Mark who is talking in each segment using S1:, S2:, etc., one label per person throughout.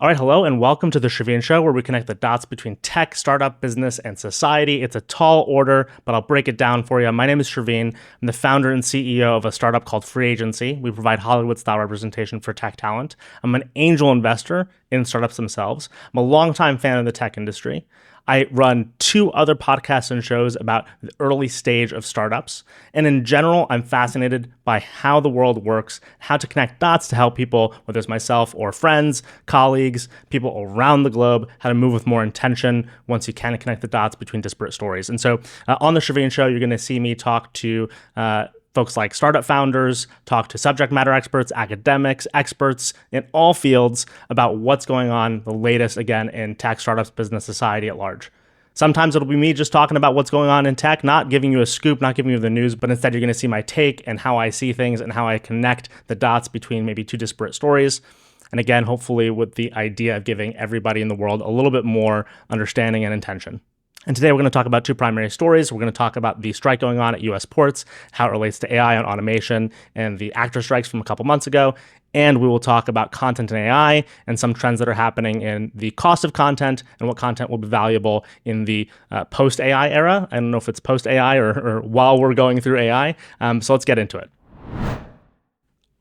S1: All right, hello, and welcome to the Sherveen Show, where we connect the dots between tech, startup, business, and society. It's a tall order, but I'll break it down for you. My name is Sherveen. I'm the founder and CEO of a startup called Free Agency. We provide Hollywood-style representation for tech talent. I'm an angel investor in startups themselves. I'm a longtime fan of the tech industry. I run 2 other podcasts and shows about the early stage of startups. And in general, I'm fascinated by how the world works, how to connect dots to help people, whether it's myself or friends, colleagues, people around the globe, how to move with more intention once you can connect the dots between disparate stories. And so on the Sherveen Show, you're going to see me talk to folks like startup founders, talk to subject matter experts, academics, experts in all fields about what's going on, the latest, again, in tech, startups, business, society at large. Sometimes it'll be me just talking about what's going on in tech, not giving you a scoop, not giving you the news, but instead you're going to see my take and how I see things and how I connect the dots between maybe 2 disparate stories. And again, hopefully with the idea of giving everybody in the world a little bit more understanding and intention. And today we're going to talk about 2 primary stories. We're going to talk about the strike going on at US ports, how it relates to AI and automation, and the actor strikes from a couple months ago. And we will talk about content and AI and some trends that are happening in the cost of content and what content will be valuable in the post-AI era. I don't know if it's post-AI or while we're going through AI. So let's get into it.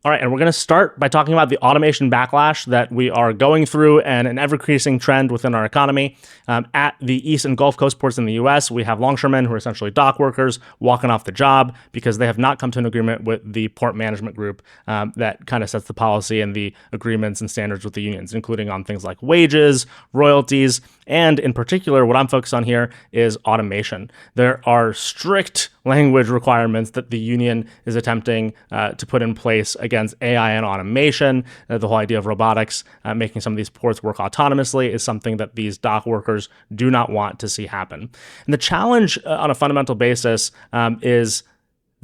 S1: All right, and we're going to start by talking about the automation backlash that we are going through and an ever-increasing trend within our economy. At the East and Gulf Coast ports in the U.S., we have longshoremen who are essentially dock workers walking off the job because they have not come to an agreement with the port management group that kind of sets the policy and the agreements and standards with the unions, including on things like wages, royalties, and in particular, what I'm focused on here is automation. There are strict language requirements that the union is attempting to put in place against AI and automation. The whole idea of robotics making some of these ports work autonomously is something that these dock workers do not want to see happen. And the challenge on a fundamental basis is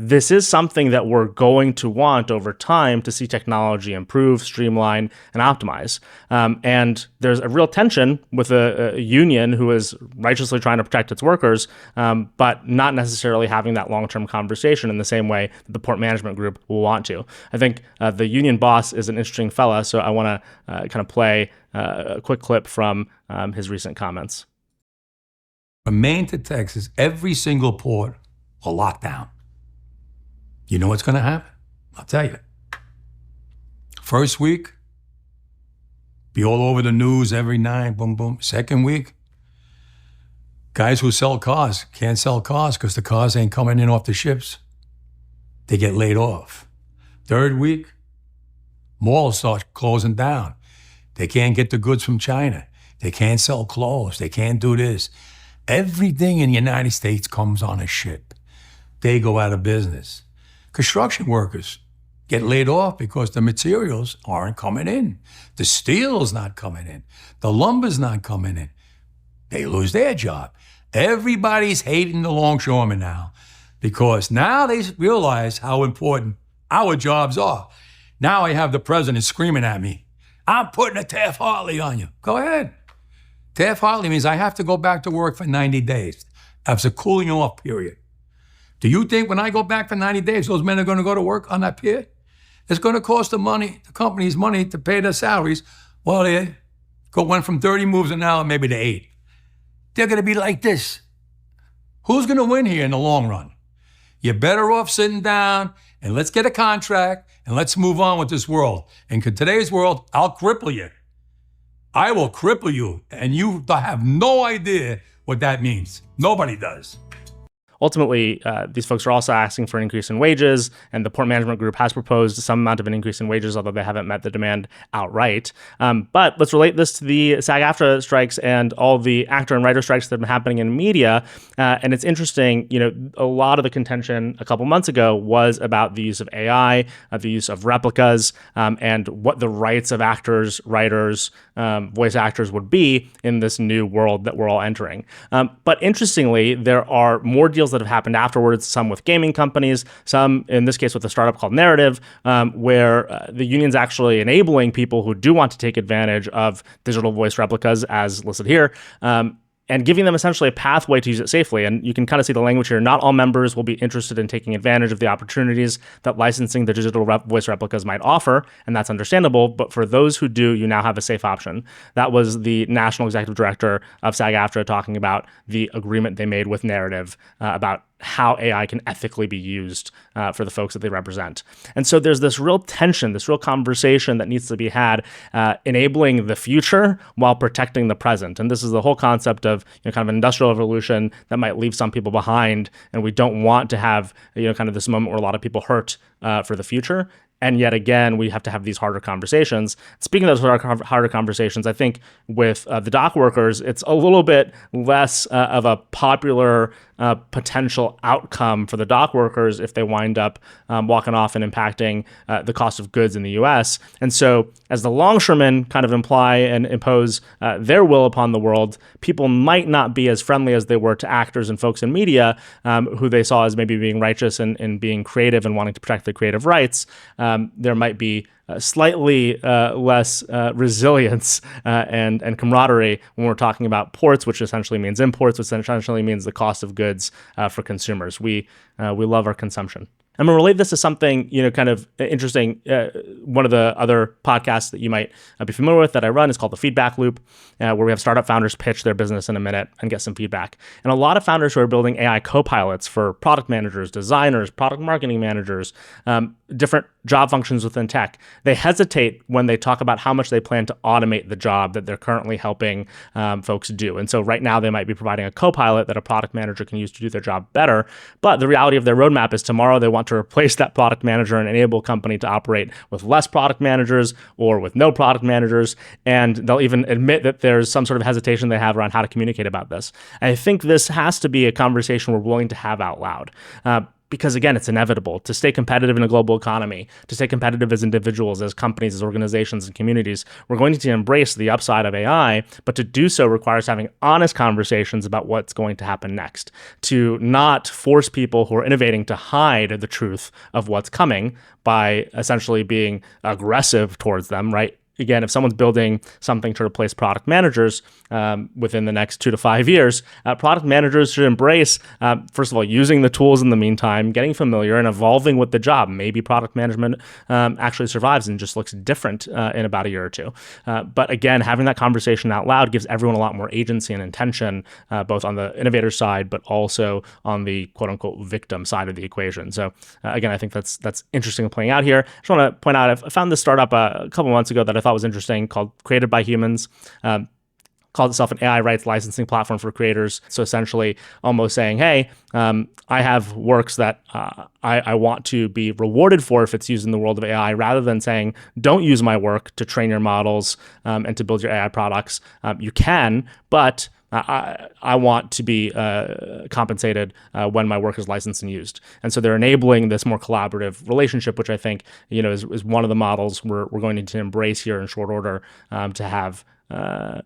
S1: this is something that we're going to want over time to see technology improve, streamline, and optimize. And there's a real tension with a union who is righteously trying to protect its workers, but not necessarily having that long-term conversation in the same way that the port management group will want to. I think the union boss is an interesting fella, so I want to kind of play a quick clip from his recent comments.
S2: From Maine to Texas, every single port will lock down. You know what's going to happen? I'll tell you. First week, be all over the news every night, boom, boom. Second week, guys who sell cars can't sell cars because the cars ain't coming in off the ships. They get laid off. Third week, malls start closing down. They can't get the goods from China. They can't sell clothes. They can't do this. Everything in the United States comes on a ship. They go out of business. Construction workers get laid off because the materials aren't coming in. The steel's not coming in. The lumber's not coming in. They lose their job. Everybody's hating the longshoremen now because now they realize how important our jobs are. Now I have the president screaming at me, I'm putting a Taft-Hartley on you. Go ahead. Taft-Hartley means I have to go back to work for 90 days. That's a cooling off period. Do you think when I go back for 90 days, those men are going to go to work on that pier? It's going to cost the company's money to pay their salaries. Well, they went from 30 moves an hour maybe to 8. They're going to be like this. Who's going to win here in the long run? You're better off sitting down and let's get a contract and let's move on with this world. In today's world, I'll cripple you. I will cripple you, and you have no idea what that means. Nobody does.
S1: Ultimately, these folks are also asking for an increase in wages, and the port management group has proposed some amount of an increase in wages, although they haven't met the demand outright. But let's relate this to the SAG-AFTRA strikes and all the actor and writer strikes that have been happening in media. And it's interesting, a lot of the contention a couple months ago was about the use of AI, the use of replicas, and what the rights of actors, writers, voice actors would be in this new world that we're all entering. But interestingly, there are more deals that have happened afterwards, some with gaming companies, some in this case with a startup called Narrative, where the union's actually enabling people who do want to take advantage of digital voice replicas as listed here, and giving them essentially a pathway to use it safely. And you can kind of see the language here. Not all members will be interested in taking advantage of the opportunities that licensing the digital voice replicas might offer, and that's understandable. But for those who do, you now have a safe option. That was the National Executive Director of SAG-AFTRA talking about the agreement they made with Narrative about how AI can ethically be used for the folks that they represent. And so there's this real tension, this real conversation that needs to be had, enabling the future while protecting the present. And this is the whole concept of kind of an industrial revolution that might leave some people behind. And we don't want to have kind of this moment where a lot of people hurt for the future. And yet again, we have to have these harder conversations. Speaking of those harder conversations, I think with the dock workers, it's a little bit less of a popular potential outcome for the dock workers if they wind up walking off and impacting the cost of goods in the U.S. And so as the longshoremen kind of imply and impose their will upon the world, people might not be as friendly as they were to actors and folks in media who they saw as maybe being righteous and being creative and wanting to protect their creative rights. There might be slightly less resilience and camaraderie when we're talking about ports, which essentially means imports, which essentially means the cost of goods for consumers. We love our consumption. I'm going to relate this to something, kind of interesting. One of the other podcasts that you might be familiar with that I run is called The Feedback Loop, where we have startup founders pitch their business in a minute and get some feedback. And a lot of founders who are building AI co-pilots for product managers, designers, product marketing managers, different job functions within tech, they hesitate when they talk about how much they plan to automate the job that they're currently helping folks do. And so right now they might be providing a co-pilot that a product manager can use to do their job better. But the reality of their roadmap is tomorrow they want to replace that product manager and enable a company to operate with less product managers or with no product managers. And they'll even admit that there's some sort of hesitation they have around how to communicate about this. I think this has to be a conversation we're willing to have out loud. Because again, it's inevitable to stay competitive in a global economy, to stay competitive as individuals, as companies, as organizations and communities. We're going to embrace the upside of AI, but to do so requires having honest conversations about what's going to happen next, to not force people who are innovating to hide the truth of what's coming by essentially being aggressive towards them, right? Again, if someone's building something to replace product managers within the next 2 to 5 years, product managers should embrace, first of all, using the tools in the meantime, getting familiar and evolving with the job. Maybe product management actually survives and just looks different in about a year or two. But again, having that conversation out loud gives everyone a lot more agency and intention, both on the innovator side, but also on the quote unquote victim side of the equation. So again, I think that's interesting playing out here. I just want to point out, I found this startup a couple months ago that I thought was interesting called Created by Humans. Called itself an AI rights licensing platform for creators. So essentially almost saying, hey, I have works that I want to be rewarded for if it's used in the world of AI, rather than saying, don't use my work to train your models and to build your AI products. You can, but I want to be compensated when my work is licensed and used. And so they're enabling this more collaborative relationship, which I think is one of the models we're going to embrace here in short order to have a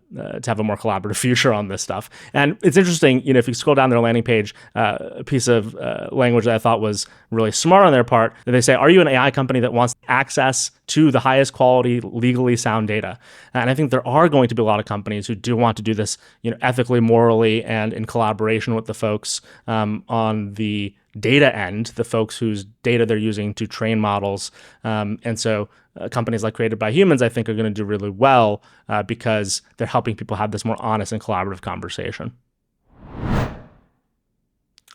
S1: more collaborative future on this stuff. And it's interesting, if you scroll down their landing page, a piece of language that I thought was really smart on their part, that they say, are you an AI company that wants access to the highest quality, legally sound data? And I think there are going to be a lot of companies who do want to do this, ethically, morally, and in collaboration with the folks on the data end, the folks whose data they're using to train models. And so companies like Created by Humans, I think, are going to do really well because they're helping people have this more honest and collaborative conversation.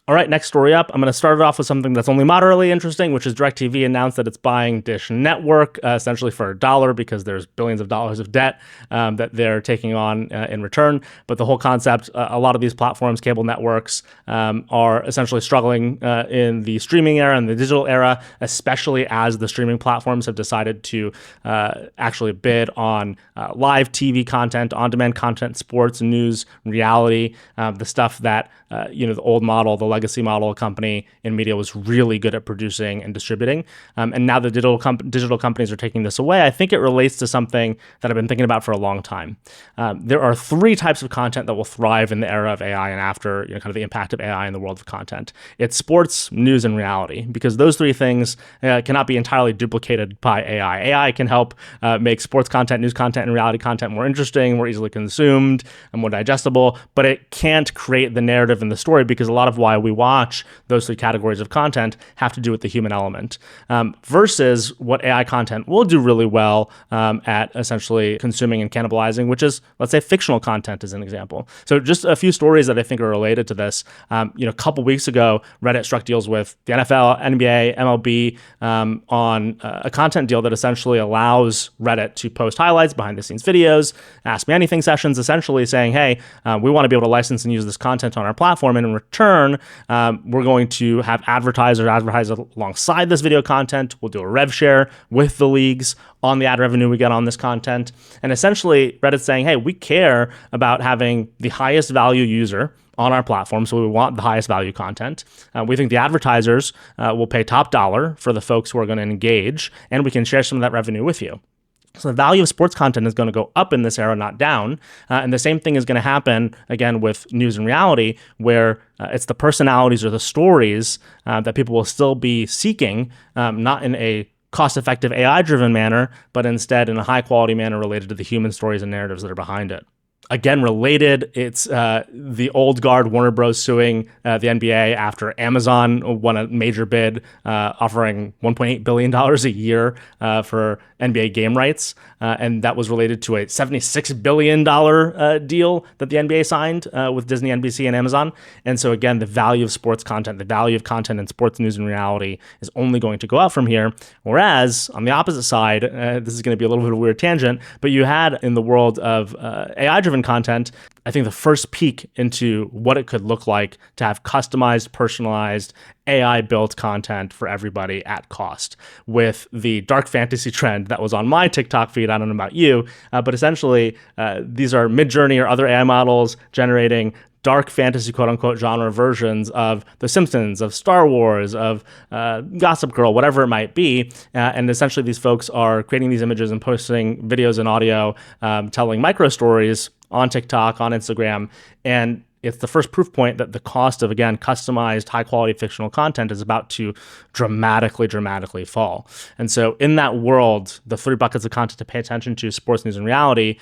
S1: All right, next story up. I'm going to start it off with something that's only moderately interesting, which is DirecTV announced that it's buying Dish Network, essentially for $1, because there's billions of dollars of debt that they're taking on in return. But the whole concept, a lot of these platforms, cable networks, are essentially struggling in the streaming era and the digital era, especially as the streaming platforms have decided to actually bid on live TV content, on-demand content, sports, news, reality, the stuff that, the old model, the legacy model company in media was really good at producing and distributing. And now the digital companies are taking this away. I think it relates to something that I've been thinking about for a long time. There are three types of content that will thrive in the era of AI and after, kind of the impact of AI in the world of content. It's sports, news, and reality, because those three things cannot be entirely duplicated by AI. AI can help make sports content, news content, and reality content more interesting, more easily consumed, and more digestible, but it can't create the narrative and the story, because a lot of why we watch those three categories of content have to do with the human element. Versus what AI content will do really well at essentially consuming and cannibalizing, which is, let's say, fictional content as an example. So just a few stories that I think are related to this. A couple weeks ago, Reddit struck deals with the NFL, NBA, MLB on a content deal that essentially allows Reddit to post highlights, behind the scenes videos, Ask Me Anything sessions, essentially saying, hey, we want to be able to license and use this content on our platform. And in return, we're going to have advertisers advertise alongside this video content. We'll do a rev share with the leagues on the ad revenue we get on this content. And essentially, Reddit's saying, hey, we care about having the highest value user on our platform, so we want the highest value content. We think the advertisers will pay top dollar for the folks who are going to engage, and we can share some of that revenue with you. So the value of sports content is going to go up in this era, not down. And the same thing is going to happen, again, with news and reality, where it's the personalities or the stories that people will still be seeking, not in a cost-effective AI-driven manner, but instead in a high-quality manner related to the human stories and narratives that are behind it. Again, related, it's the old guard Warner Bros. Suing the NBA after Amazon won a major bid offering $1.8 billion a year for NBA game rights. And that was related to a $76 billion deal that the NBA signed with Disney, NBC, and Amazon. And so again, the value of sports content, the value of content in sports, news, and reality is only going to go up from here. Whereas on the opposite side, this is going to be a little bit of a weird tangent, but you had in the world of AI-driven content, I think the first peek into what it could look like to have customized, personalized, AI-built content for everybody at cost, with the dark fantasy trend that was on my TikTok feed. I don't know about you, but essentially these are Midjourney or other AI models generating dark fantasy, quote unquote, genre versions of The Simpsons, of Star Wars, of Gossip Girl, whatever it might be. And essentially these folks are creating these images and posting videos and audio, telling micro stories on TikTok, on Instagram. And it's the first proof point that the cost of, again, customized, high-quality fictional content is about to dramatically fall. And so in that world, the three buckets of content to pay attention to, sports, news, and reality,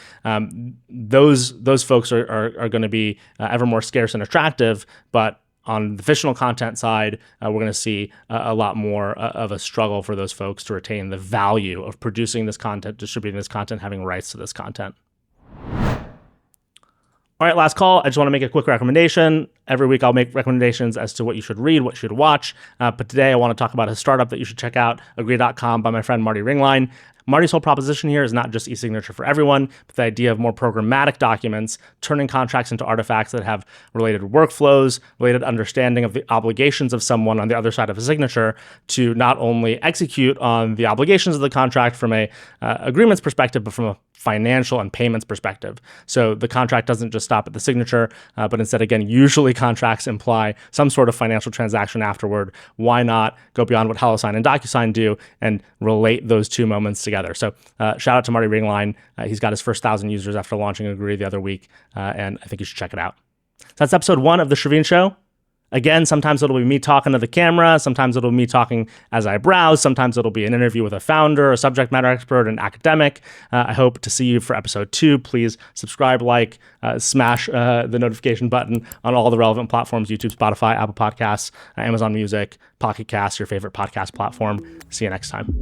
S1: those folks are going to be ever more scarce and attractive. But on the fictional content side, we're going to see a lot more of a struggle for those folks to retain the value of producing this content, distributing this content, having rights to this content. All right, last call. I just want to make a quick recommendation. Every week I'll make recommendations as to what you should read, what you should watch. But today I want to talk about a startup that you should check out, agree.com, by my friend Marty Ringline. Marty's whole proposition here is not just e-signature for everyone, but the idea of more programmatic documents, turning contracts into artifacts that have related workflows, related understanding of the obligations of someone on the other side of a signature to not only execute on the obligations of the contract from a agreements perspective, but from a financial and payments perspective. So the contract doesn't just stop at the signature, but instead, again, usually contracts imply some sort of financial transaction afterward. Why not go beyond what HelloSign and DocuSign do and relate those two moments together? So shout out to Marty Ringline. He's got his first 1,000 users after launching Agree the other week, and I think you should check it out. So that's episode 1 of The Sherveen Show. Again, sometimes it'll be me talking to the camera. Sometimes it'll be me talking as I browse. Sometimes it'll be an interview with a founder, a subject matter expert, an academic. I hope to see you for episode 2. Please subscribe, like, smash the notification button on all the relevant platforms: YouTube, Spotify, Apple Podcasts, Amazon Music, Pocket Casts, your favorite podcast platform. See you next time.